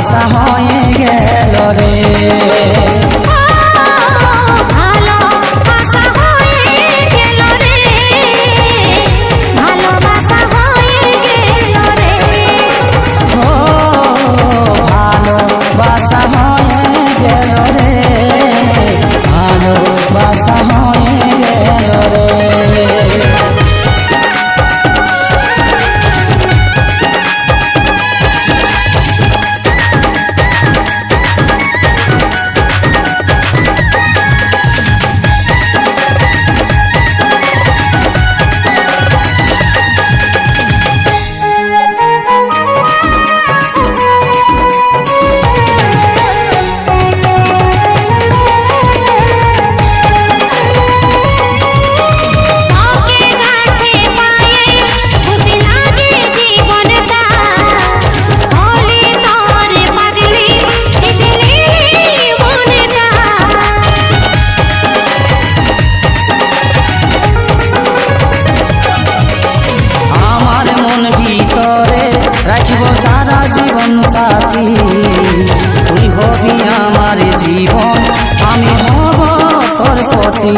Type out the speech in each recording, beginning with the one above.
ভালোবাসা হয়ে গেল রে। সারা জীবন সাথী তুই হবি আমার জীবন, আমি হব তোর পতি।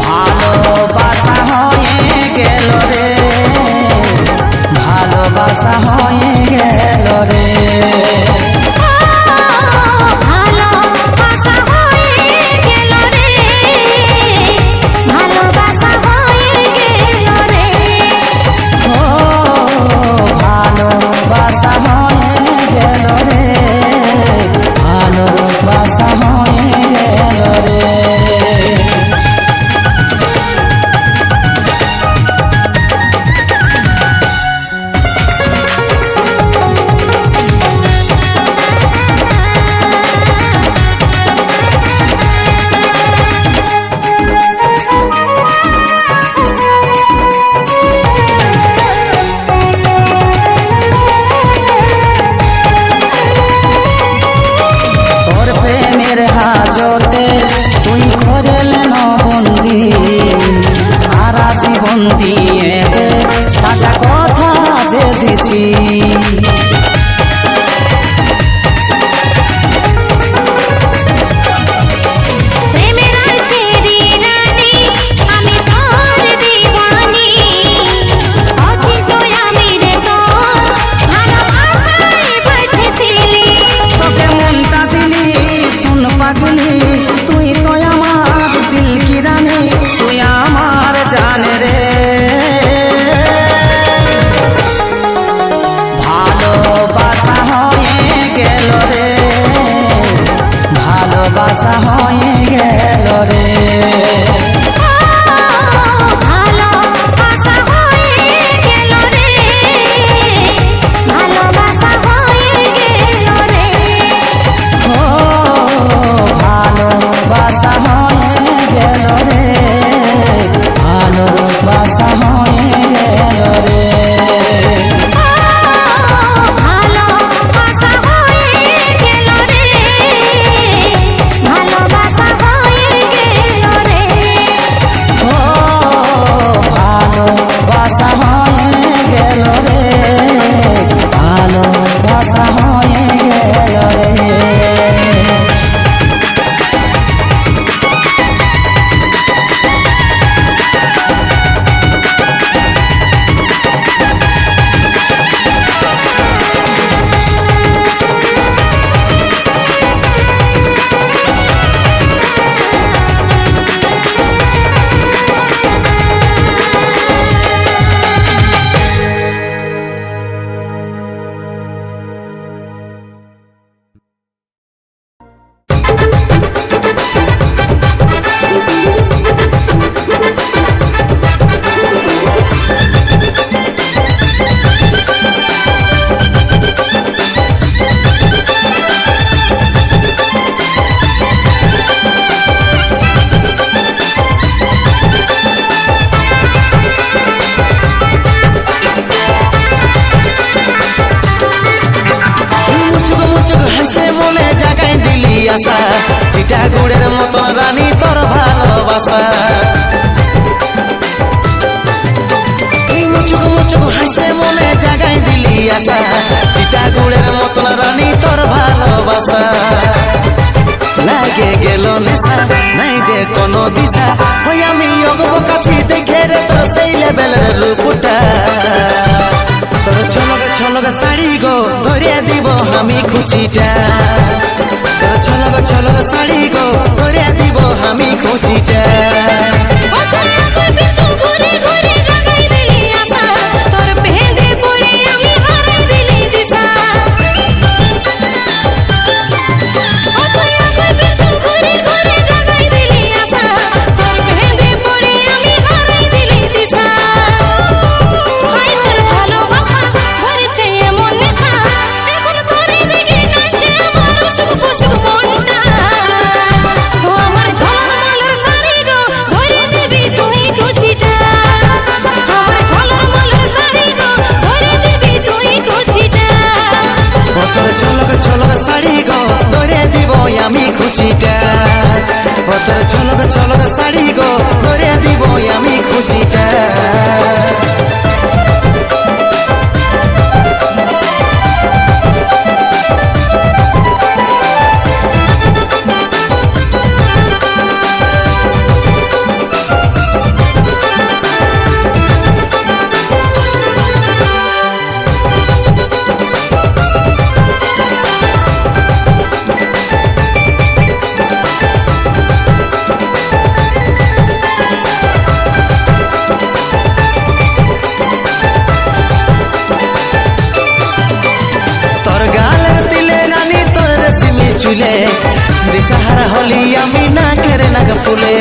ভালোবাসা হয়ে গেল রে, ভালোবাসা হয়ে গেল রে। হাজতে তুই করলেন বন্দি, সারা জীবন দিয়ে সাজা কথা যে দিছি। তুই তো আমার দিল কি রানী, তুই আমার জানে রে। ভালোবাসা হয়ে গেল রে, ভালোবাসা হয়ে গেল রে। গুড়ের মতন রানী তোর ভালোবাসা এই মুচুক মুচুক হাসে মনে জাগাই দিলি আশা চিটা গুড়ের মতন রানী তোর ভালোবাসা লাগে গেল নেশা নাই যে কোনো দিশা ওই আমি অগব কাছি দেখে রে তোর সেই লেভেলের রূপটা তোর ছলক শাড়ি গো ধরে দিব আমি খুচিটা তোর ছলক শাড়ি গো ধরে দিব আমি খুচিটা ছলক শাড়ি গো ধরে দিব আমি খুচিটা তোর ছলক শাড়ি গো ধরে দিব আমি খুচিটা চুলে দিশাহারা হলি আমি না কেড়ে নাক ফুলে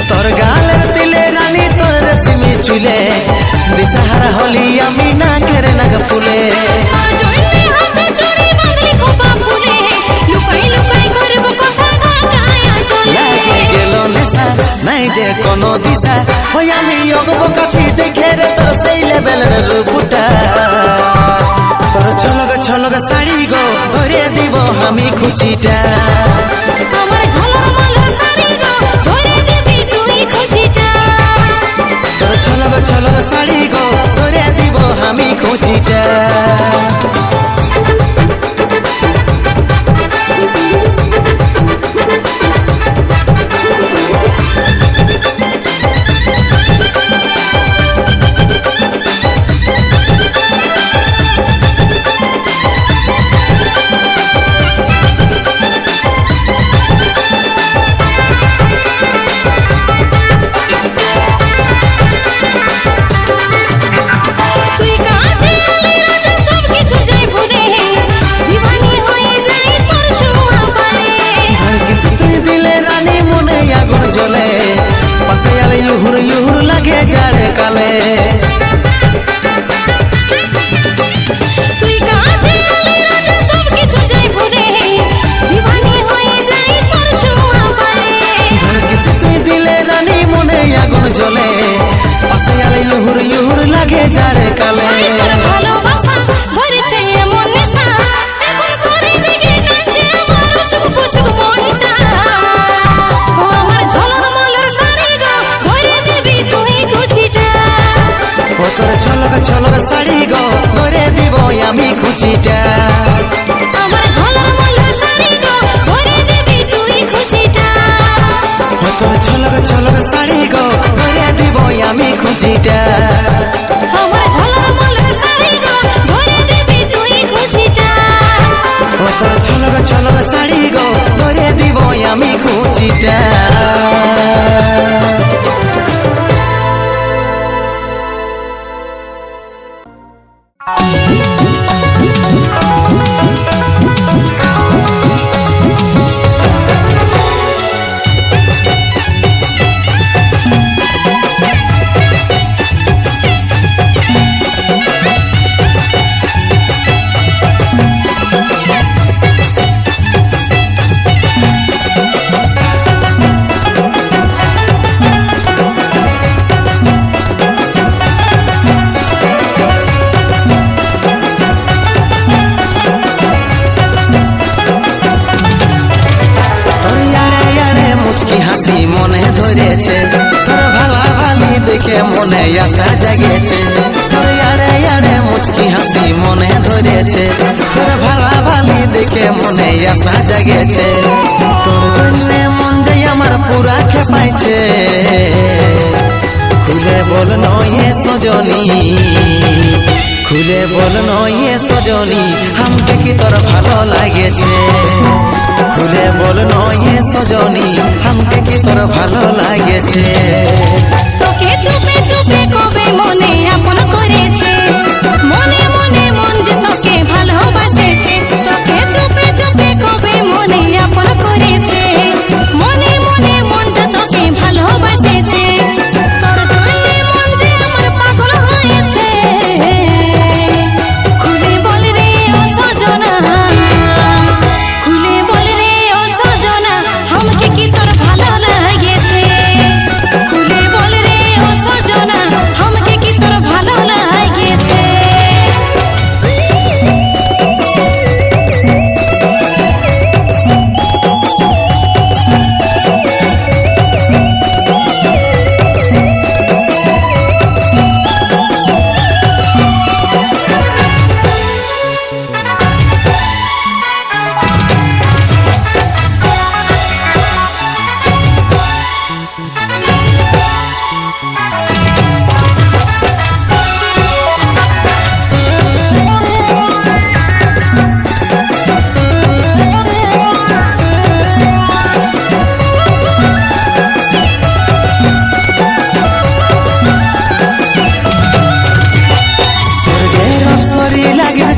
তোর গালের তিলে রানী তোর রেশমি চুলে দিশাহারা হলি আমি না কেড়ে নাক ফুলে নাই যে কোনো দিশা ওই আমি অগব কাছি দেখে রে তোর সেই লেভেলের রূপটা তোর ছলক শাড়ি গো ধরে দিব আমি খুচিটা তোর ছলক শাড়ি গো ধরে দিব আমি খুচিটা ইহুর ইহুর লাগে যারে কালে তুই দিলে রানী মনে আগুন জ্বলে পাশে আলে ইহুর ইহুর লাগে যারে কালে তোর ছলক শাড়ি গো ধরে দিব আমি খুচিটা তোর ছলক শাড়ি গো ধরে দিব আমি খুচিটা ধরেছে তোর ভালা ভালি দেখে মনে আশা জাগেছে তোর আড়ে আড়ে মুচকি হাসি মনে ধরেছে তোর ভালা ভালি দেখে মনে আশা জাগেছে তোর জন্য মন যাই আমার পুরা খেপাইছে খুলে বল নয়ে সজনী খুলে বল নয়ে সজনী আমাকে কি তোর ভালো লাগেছে খুলে বল নয়ে সজনী আমাকে কি তোর ভালো লাগেছে তোকে চুপে চুপে কবে মনে আপন করেছে মনে মনে মন যে তোকে ভালোবাসেছে তোকে চুপে চুপে কবে মনে আপন করেছে মনে মনে মনটা তোকে ভালোবাসেছে তোর জন্যে মন যে আমার পাগল হয়েছে খুলে বল রে ও সজনা খুলে বল রে ও সজনা আমাকে কি তোর ভালো লাগেছে খুলে বল রে ও সজনা আমাকে কি তোর ভালো লাগেছে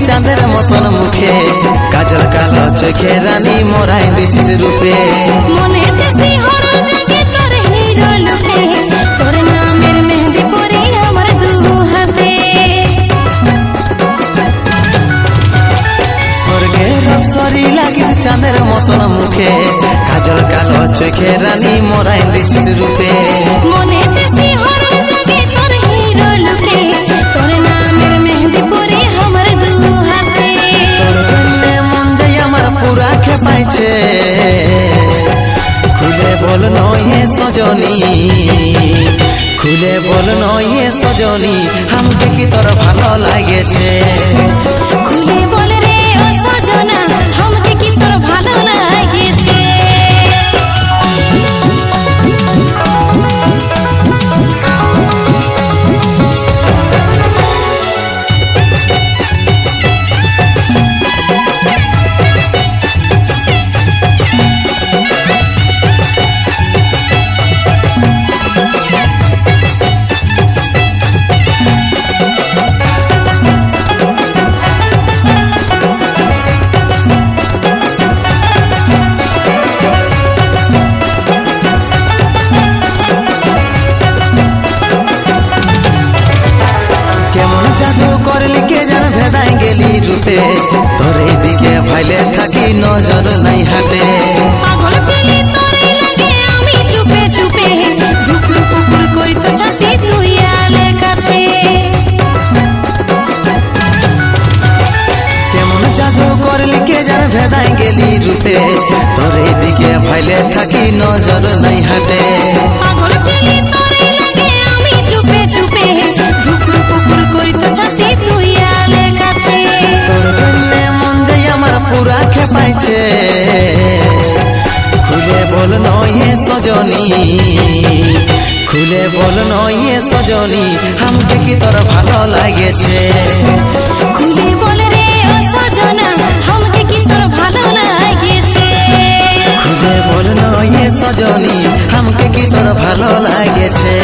চাঁদের মতন মুখে কাজল কালো চোখে রানী মোরাই দিছিস রূপে মনে দেশি হরো জাগে তোর হিরো লুকে তোর নামের মেহেদি পরে আমার দু হাতে স্বর্গের অপসরি লাগিস চাঁদের মতন মুখে কাজল কালো চোখে রানী মোরাই দিছিস রূপে মনে দেশি হরো জাগে তোর হিরো লুকে তোর নামের মেহেদি পরে আমার দু হাতে তোর জন্য মন যাই আমার পুরা খেপাইছে খুলে বল নয়ে সজনী খুলে বল নয়ে সজনী আমাকে কি তোর ভালো লাগেছে খুলে বল রে ও সজনা আমাকে কি তোর ভালো লাগেছে কেমন জাদু করলি কে যেন ভেদাই গেলি রূপে তোর দিকে ভাইলে থাকি নজর নাই হাতে পাগল ছিলি তোরই লাগে আমি চুপে চুপে ঢুকুর পুকুর কই তো ছাতি তুই আলে কাছে কেমন জাদু করলি কে যেন ভেদাই গেলি রূপে তোর দিকে ভাইলে থাকি নজর নাই হাতে পাগল ছিলি তোরই লাগে আমি চুপে চুপে ঢুকুর পুকুর কই তো ছাতি তুই আলে কাছে তোর জন্য মন যাই আমার পুরা খেপাইছে খুলে বল নয়ে সজনী খুলে বল নয়ে সজনী আমাকে কি তোর ভালো লাগেছে খুলে বল রে ও সজনা আমাকে কি তোর ভালো লাগেছে খুলে বল নয়ে সজনী আমাকে কি তোর ভালো লাগেছে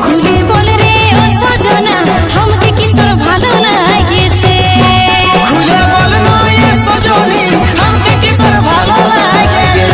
খুলে বল রে ও সজনা আমাকে কি তোর ভালো লাগেছে খুলে বল নয়ে সজনী আমাকে কি তোর ভালো লাগেছে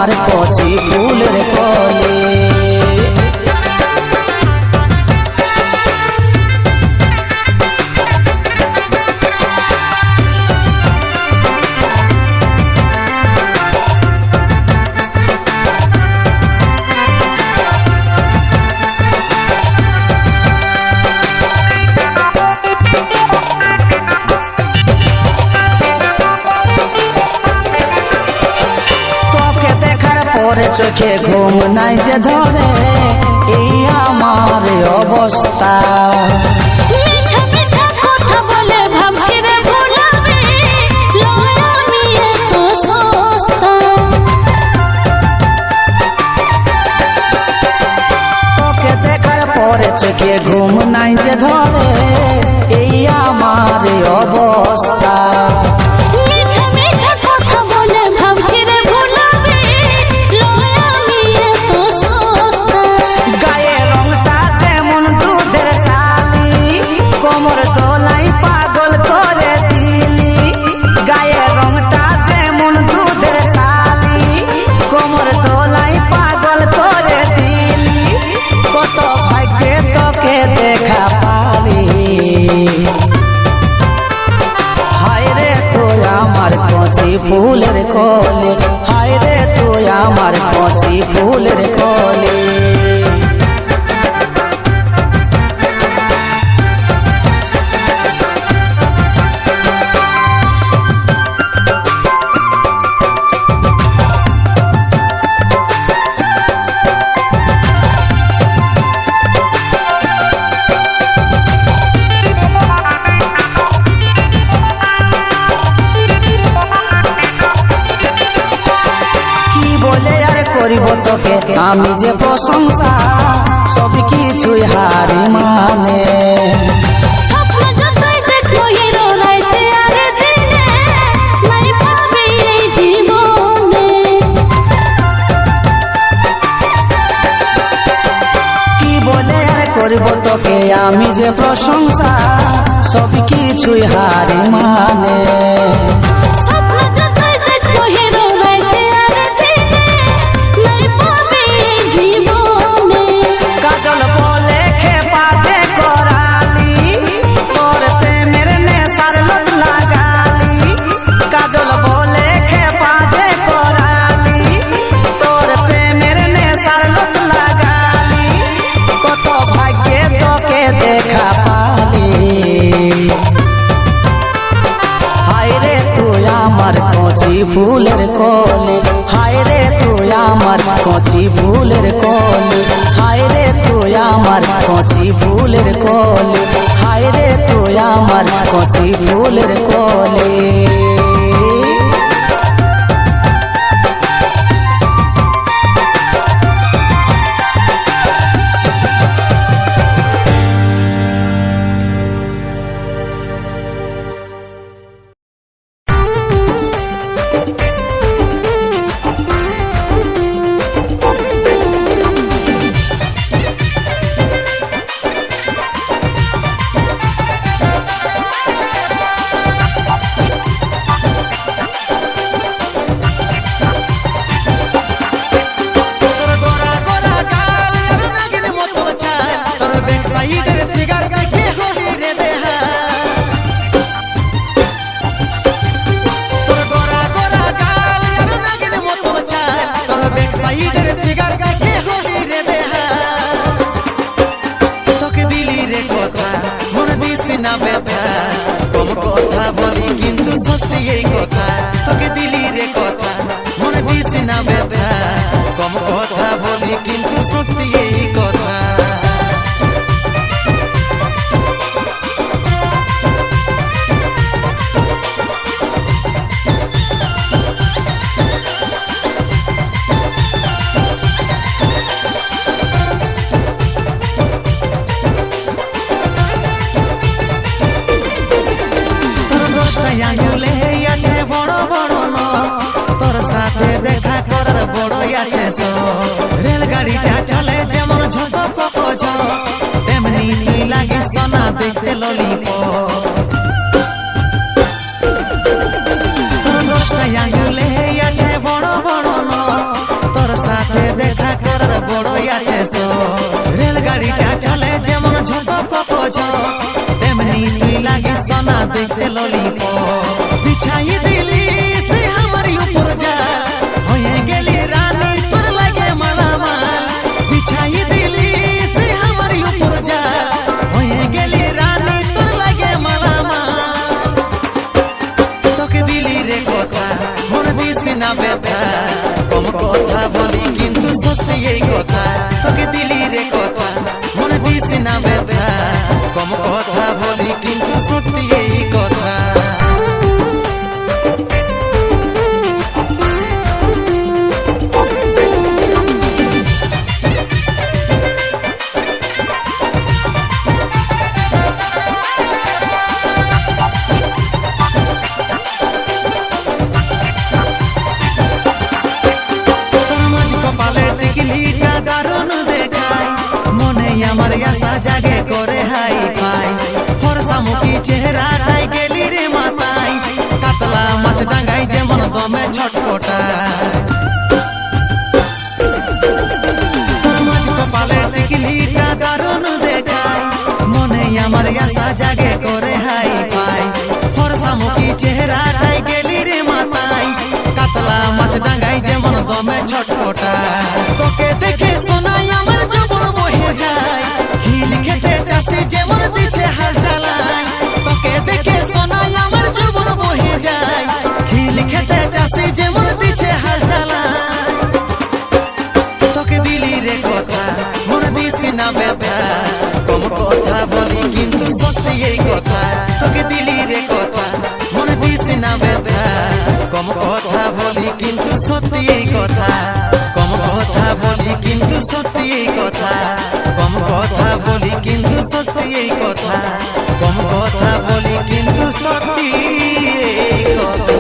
আমার কচি ফুলের কলে। চোখে ঘুম নাই যে ধরে এই আমার অবস্থা। মিঠা মিঠা কথা বলে ভাবছি রে ভুলাবে, লয় আমি এত সস্তা। তোকে দেখার পরে চোখে ঘুম নাই যে ধরে এই আমার অবস্থা। মিঠা মিঠা কথা বলে ভাবছি রে ভুলাবে, লয় আমি এত সস্তা। গায়ে রংটা যেমন দুধের ছালি, কোমর দোলাই পাগল করে দিলি। গায়ে রংটা যেমন দুধের ছালি, কোমর দোলাই পাগল করে দিলি। কত ভাগ্যে তোকে দেখা পালি, হায় রে তুই আমার কচি ফুলের কলে, হায় রে তুই আমার কচি ফুলের কলে। করিব তোকে আমি যে প্রশংসা, সব কিছুই হারি মানে। স্বপ্ন যতই দেখো হিরো রাইতে আর দিনে, নাই পাবে এই জীবনে। কি বলে আর করিব তোকে আমি যে প্রশংসা, সব কিছুই হারি মানে। স্বপ্ন যতই দেখো হিরো রাইতে আর দিনে, নাই পাবে এই জীবনে। কাজল বলে খেপা যে করালি, তোর প্রেমের নেশার লত লাগালি। কাজল বলে খেপা যে করালি, তোর প্রেমের নেশার লত লাগালি। কত ভাগ্যে তোকে দেখা পালি, হায় রে তুই আমার কচি ফুলের কলে, হায় রে তুই আমার কচি ফুলের কলে, হায় রে তুই আমার কচি ফুলের কলে, হায় রে তুই আমার কচি ফুলের কলে। রেলগাড়িটা চলে যেমন ঝক পক তেমনি তুই লাগে সোনা দেখতে ললিপপ। তোর 10টা আঙুলে আছে বড় বড় নখ, সো রেলগাড়িটা চলে যেমন ঝক পক ঝক তেমনি তুই লাগি সোনা দেখতে ললিপপ বিছাই দিলি সে আমার উপর জাল হয়ে গেলি রানী তোর লাগে মালামাল বিছাই দিলি সে আমার উপর জাল হয়ে গেলি রানী তোর লাগে মালামাল তোকে দিলি রে কথা মনে দিস না ব্যথা কম কথা বলি কিন্তু সত্যি এই কথা তোকে দিলি রে কথা মনে দিস না ব্যথা কম কথা বলি কিন্তু সত্যি এই কথা আমার আশা জাগে করে হাই ফাই ফরসা মুখী চেহারাটাই গেলি রে মাথায় কাতলা মাছ ডাঙ্গাই যেমন দমে ছটপটায় তোর মাছ কপালে টিকলিটা দারুণ দেখায় মনে আমার আশা জাগে করে হাই ফাই ফরসা মুখী চেহারাটাই গেলি রে মাথায় কাতলা মাছ ডাঙ্গাই যেমন দমে ছটপটায় তোকে দেখে শোনাই আমার জীবন বহে যায় খিল খেতে চাষি যেমন দিছে হাল চালায় তোকে দেখে শোনাই আমার জীবন বহে যায় খিল খেতে চাষি যেমন দিছে হাল চালায় তোকে দিলি রে কথা মনে দিস না ব্যথা কম কথা বলি কিন্তু সত্যি এই কথা তোকে দিলি রে কথা মনে দিস না ব্যথা কম কথা বলি কিন্তু সত্যি এই কথা কম কথা বলি কিন্তু সত্যি এই কথা কম কথা বলি কিন্তু সত্যি এই কথা কম কথা বলি কিন্তু সত্যি এই কথা